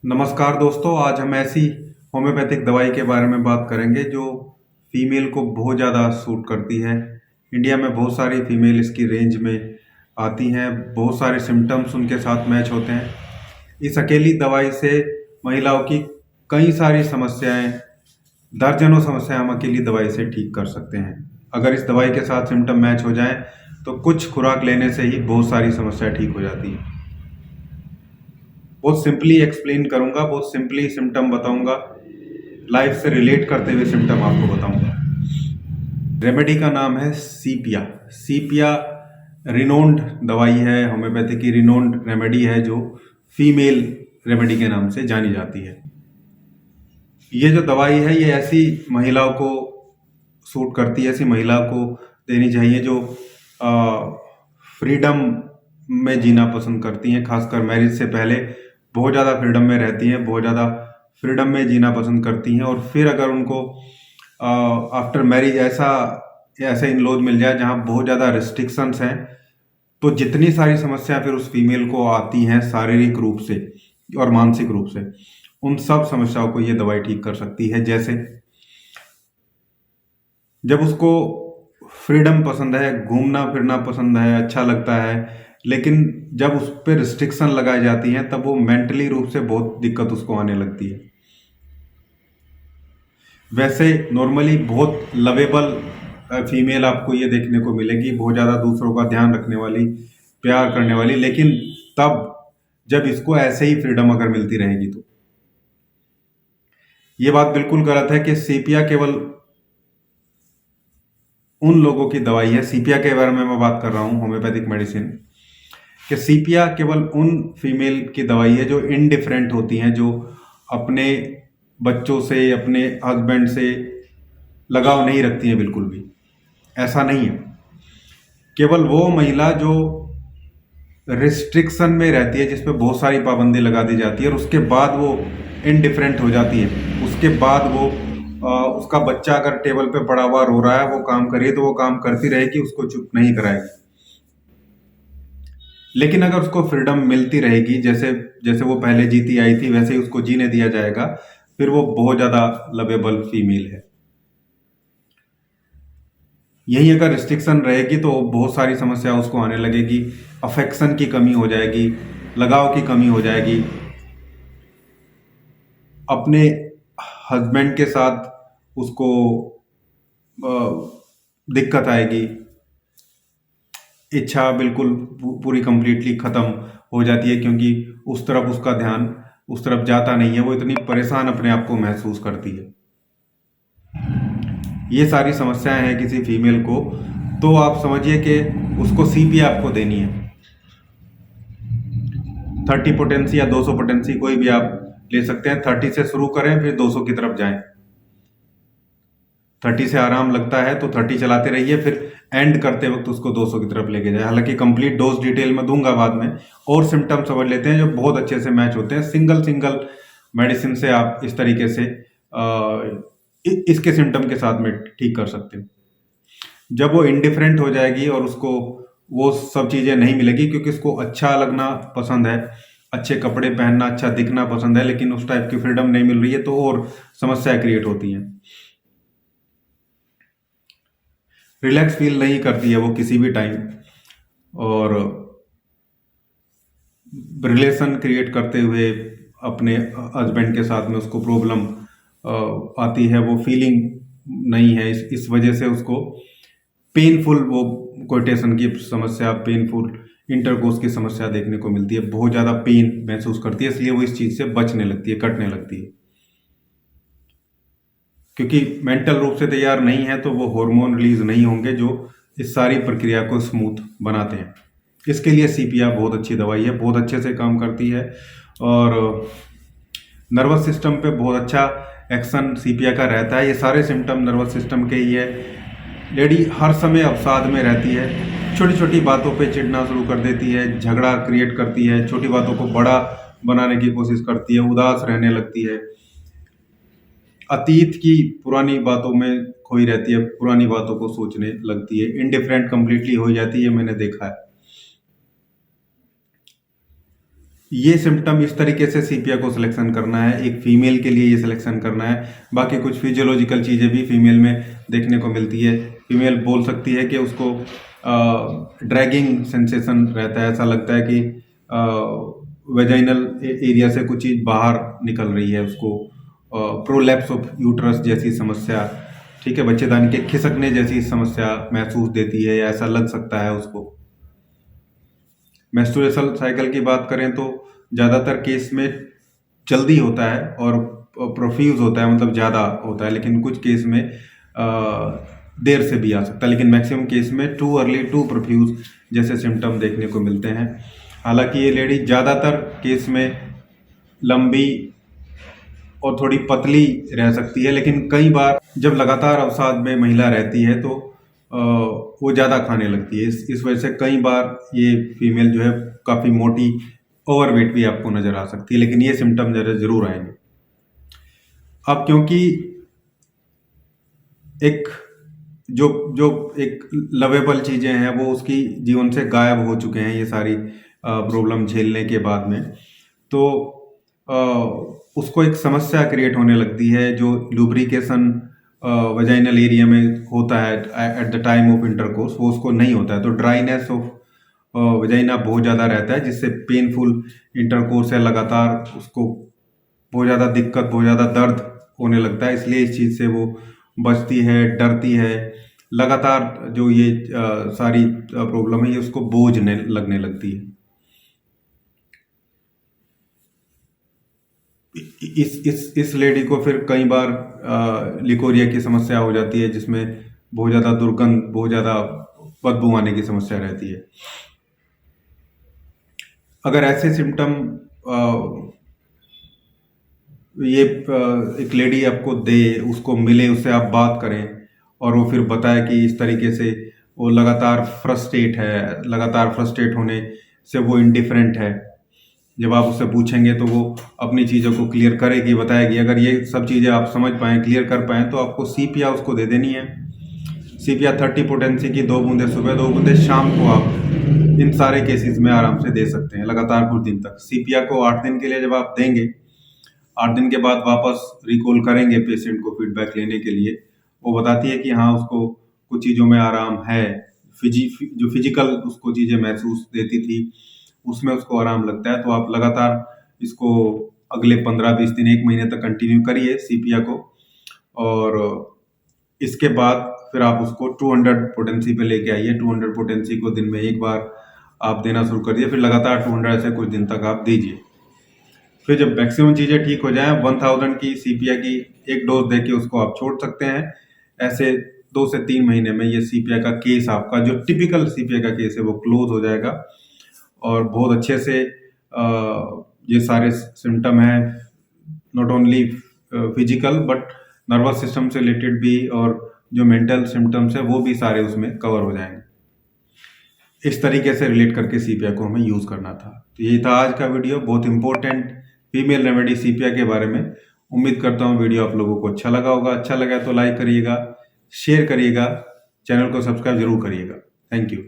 नमस्कार दोस्तों, आज हम ऐसी होम्योपैथिक दवाई के बारे में बात करेंगे जो फीमेल को बहुत ज़्यादा सूट करती है। इंडिया में बहुत सारी फीमेल इसकी रेंज में आती हैं, बहुत सारे सिम्टम्स उनके साथ मैच होते हैं। इस अकेली दवाई से महिलाओं की कई सारी समस्याएं, दर्जनों समस्याएं हम अकेली दवाई से ठीक कर सकते हैं। अगर इस दवाई के साथ सिम्टम मैच हो जाएं तो कुछ खुराक लेने से ही बहुत सारी समस्याएं ठीक हो जाती हैं। बहुत सिंपली एक्सप्लेन करूंगा, बहुत सिंपली सिम्टम बताऊंगा, लाइफ से रिलेट करते हुए सिम्टम आपको बताऊंगा। रेमेडी का नाम है सीपिया। सीपिया रिनोन्ड दवाई है, होम्योपैथी की रिनोन्ड रेमेडी है जो फीमेल रेमेडी के नाम से जानी जाती है। ये जो दवाई है ये ऐसी महिलाओं को सूट करती है, ऐसी महिला को देनी चाहिए जो फ्रीडम में जीना पसंद करती हैं, खासकर मैरिज से पहले बहुत ज़्यादा फ्रीडम में रहती हैं, बहुत ज़्यादा फ्रीडम में जीना पसंद करती हैं। और फिर अगर उनको आफ्टर मैरिज ऐसे इन लॉज मिल जाए जहाँ बहुत ज़्यादा रिस्ट्रिक्शंस हैं, तो जितनी सारी समस्या फिर उस फीमेल को आती हैं शारीरिक रूप से और मानसिक रूप से, उन सब समस्याओं को ये दवाई ठीक कर सकती है। जैसे जब उसको फ्रीडम पसंद है, घूमना फिरना पसंद है, अच्छा लगता है, लेकिन जब उस पर रिस्ट्रिक्शन लगाई जाती हैं तब वो मेंटली रूप से बहुत दिक्कत उसको आने लगती है। वैसे नॉर्मली बहुत लवेबल फीमेल आपको ये देखने को मिलेगी, बहुत ज़्यादा दूसरों का ध्यान रखने वाली, प्यार करने वाली, लेकिन तब जब इसको ऐसे ही फ्रीडम अगर मिलती रहेगी तो ये बात बिल्कुल गलत है कि सीपिया केवल उन लोगों की दवाई है। सीपिया के बारे में मैं बात कर रहा हूँ, होम्योपैथिक मेडिसिन, कि सीपिया केवल उन फीमेल की दवाई है जो इनडिफरेंट होती हैं, जो अपने बच्चों से, अपने हस्बैंड से लगाव नहीं रखती हैं बिल्कुल भी। ऐसा नहीं है। केवल वो महिला जो रिस्ट्रिक्शन में रहती है, जिस पे बहुत सारी पाबंदी लगा दी जाती है और उसके बाद वो इनडिफरेंट हो जाती है, उसके बाद वो उसका बच्चा अगर टेबल पे पड़ा हुआ रो रहा है, वो काम करिए तो वो काम करती रहेगी, उसको चुप नहीं कराएगी। लेकिन अगर उसको फ्रीडम मिलती रहेगी, जैसे जैसे वो पहले जीती आई थी वैसे ही उसको जीने दिया जाएगा, फिर वो बहुत ज़्यादा लवेबल फीमेल है। यही अगर रिस्ट्रिक्शन रहेगी तो बहुत सारी समस्या उसको आने लगेगी। अफेक्शन की कमी हो जाएगी, लगाव की कमी हो जाएगी, अपने हस्बैंड के साथ उसको दिक्कत आएगी, इच्छा बिल्कुल पूरी कंप्लीटली ख़त्म हो जाती है, क्योंकि उस तरफ उसका ध्यान उस तरफ जाता नहीं है, वो इतनी परेशान अपने आप को महसूस करती है। ये सारी समस्याएं हैं किसी फीमेल को, तो आप समझिए कि उसको सीपी आपको देनी है। 30 पोटेंसी या 200 पोटेंसी कोई भी आप ले सकते हैं। 30 से शुरू करें, फिर 200 की तरफ जाएं। 30 से आराम लगता है तो 30 चलाते रहिए, फिर एंड करते वक्त उसको 200 की तरफ लेके जाए। हालांकि कंप्लीट डोज डिटेल में दूंगा बाद में। और सिम्टम समझ लेते हैं जो बहुत अच्छे से मैच होते हैं। सिंगल सिंगल मेडिसिन से आप इस तरीके से इसके सिम्टम के साथ में ठीक कर सकते हैं। जब वो इनडिफरेंट हो जाएगी और उसको वो सब चीज़ें नहीं मिलेगी, क्योंकि उसको अच्छा लगना पसंद है, अच्छे कपड़े पहनना, अच्छा दिखना पसंद है, लेकिन उस टाइप की फ्रीडम नहीं मिल रही है, तो और समस्या क्रिएट होती हैं। रिलैक्स फील नहीं करती है वो किसी भी टाइम, और रिलेशन क्रिएट करते हुए अपने हस्बैंड के साथ में उसको प्रॉब्लम आती है, वो फीलिंग नहीं है। इस वजह से उसको पेनफुल वो कोटेशन की समस्या, पेनफुल इंटरकोर्स की समस्या देखने को मिलती है, बहुत ज़्यादा पेन महसूस करती है, इसलिए वो इस चीज़ से बचने लगती है, कटने लगती है। क्योंकि मेंटल रूप से तैयार नहीं है तो वो हार्मोन रिलीज नहीं होंगे जो इस सारी प्रक्रिया को स्मूथ बनाते हैं। इसके लिए सीपिया बहुत अच्छी दवाई है, बहुत अच्छे से काम करती है, और नर्वस सिस्टम पे बहुत अच्छा एक्शन सीपिया का रहता है। ये सारे सिम्टम नर्वस सिस्टम के ही है। लेडी हर समय अवसाद में रहती है, छोटी छोटी बातों पे चिढ़ना शुरू कर देती है, झगड़ा क्रिएट करती है, छोटी बातों को बड़ा बनाने की कोशिश करती है, उदास रहने लगती है, अतीत की पुरानी बातों में खोई रहती है, पुरानी बातों को सोचने लगती है, इनडिफरेंट कंप्लीटली हो जाती है, मैंने देखा है। ये सिम्टम इस तरीके से सीपिया को सिलेक्शन करना है, एक फीमेल के लिए ये सिलेक्शन करना है। बाकी कुछ फिजियोलॉजिकल चीज़ें भी फीमेल में देखने को मिलती है। फीमेल बोल सकती है कि उसको ड्रैगिंग सेंसेशन रहता है, ऐसा लगता है कि वेजाइनल एरिया से कुछ चीज़ बाहर निकल रही है, उसको प्रोलैप्स ऑफ यूट्रस जैसी समस्या, ठीक है, बच्चेदानी के खिसकने जैसी समस्या महसूस देती है, या ऐसा लग सकता है उसको। मेंस्ट्रुएशन साइकिल की बात करें तो ज़्यादातर केस में जल्दी होता है और प्रोफ्यूज होता है, मतलब ज़्यादा होता है, लेकिन कुछ केस में देर से भी आ सकता है, लेकिन मैक्सिमम केस में टू अर्ली टू प्रोफ्यूज जैसे सिम्टम देखने को मिलते हैं। हालांकि ये लेडी ज़्यादातर केस में लंबी और थोड़ी पतली रह सकती है, लेकिन कई बार जब लगातार अवसाद में महिला रहती है तो वो ज़्यादा खाने लगती है। इस वजह से कई बार ये फीमेल जो है काफ़ी मोटी, ओवरवेट भी आपको नज़र आ सकती है, लेकिन ये सिम्टम ज़रूर आएंगे। अब क्योंकि एक जो जो एक लवेबल चीज़ें हैं वो उसकी जीवन से गायब हो चुके हैं, ये सारी प्रॉब्लम झेलने के बाद में, तो उसको एक समस्या क्रिएट होने लगती है। जो लुब्रिकेशन वजाइनल एरिया में होता है at the time of intercourse, वो उसको नहीं होता है, तो ड्राइनेस ऑफ वजाइना बहुत ज़्यादा रहता है, जिससे पेनफुल इंटरकोर्स है, लगातार उसको बहुत ज़्यादा दिक्कत, बहुत ज़्यादा दर्द होने लगता है। इसलिए इस चीज़ से वो बचती है, डरती है। लगातार जो ये सारी प्रॉब्लम है ये उसको बोझ लगने लगती है। इस लेडी को फिर कई बार लिकोरिया की समस्या हो जाती है, जिसमें बहुत ज़्यादा दुर्गंध, बहुत ज़्यादा बदबू आने की समस्या रहती है। अगर ऐसे सिम्टम ये एक लेडी आपको दे, उसको मिले, उससे आप बात करें और वो फिर बताए कि इस तरीके से वो लगातार फ्रस्ट्रेट होने से वो इंडिफरेंट है, जब आप उससे पूछेंगे तो वो अपनी चीज़ों को क्लियर करेगी, बताएगी। अगर ये सब चीज़ें आप समझ पाएँ, क्लियर कर पाएँ, तो आपको सीपिया उसको दे देनी है। सीपिया 30 पोटेंसी की 2 बूंदे सुबह, 2 बूंदे शाम को आप इन सारे केसेस में आराम से दे सकते हैं, लगातार कुछ दिन तक। सीपिया को 8 दिन के लिए जब आप देंगे, 8 दिन के बाद वापस रिकॉल करेंगे पेशेंट को फीडबैक लेने के लिए, वो बताती है कि हाँ, उसको कुछ चीज़ों में आराम है, जो फिजिकल उसको चीज़ें महसूस देती थी उसमें उसको आराम लगता है। तो आप लगातार इसको अगले 15-20 दिन, 1 महीने तक कंटिन्यू करिए सीपिया को, और इसके बाद फिर आप उसको 200 पोटेंसी पे लेके आइए। 200 पोटेंसी को दिन में एक बार आप देना शुरू करिए, फिर लगातार 200 से कुछ दिन तक आप दीजिए। फिर जब मैक्सिमम चीज़ें ठीक हो जाएं, 1000 की सीपिया की एक डोज देके उसको आप छोड़ सकते हैं। ऐसे 2 से 3 महीने में ये सीपिया का केस, आपका जो टिपिकल सीपिया का केस है, वो क्लोज हो जाएगा और बहुत अच्छे से ये सारे सिम्टम हैं, not only physical but nervous system से रिलेटेड भी, और जो मेंटल सिम्टम्स है वो भी सारे उसमें कवर हो जाएंगे। इस तरीके से रिलेट करके सीपिया को हमें यूज़ करना था। तो ये था आज का वीडियो, बहुत इंपॉर्टेंट फीमेल रेमेडी सीपिया के बारे में। उम्मीद करता हूँ वीडियो आप लोगों को अच्छा लगा होगा। अच्छा लगा तो लाइक करिएगा, शेयर करिएगा, चैनल को सब्सक्राइब जरूर करिएगा। Thank you.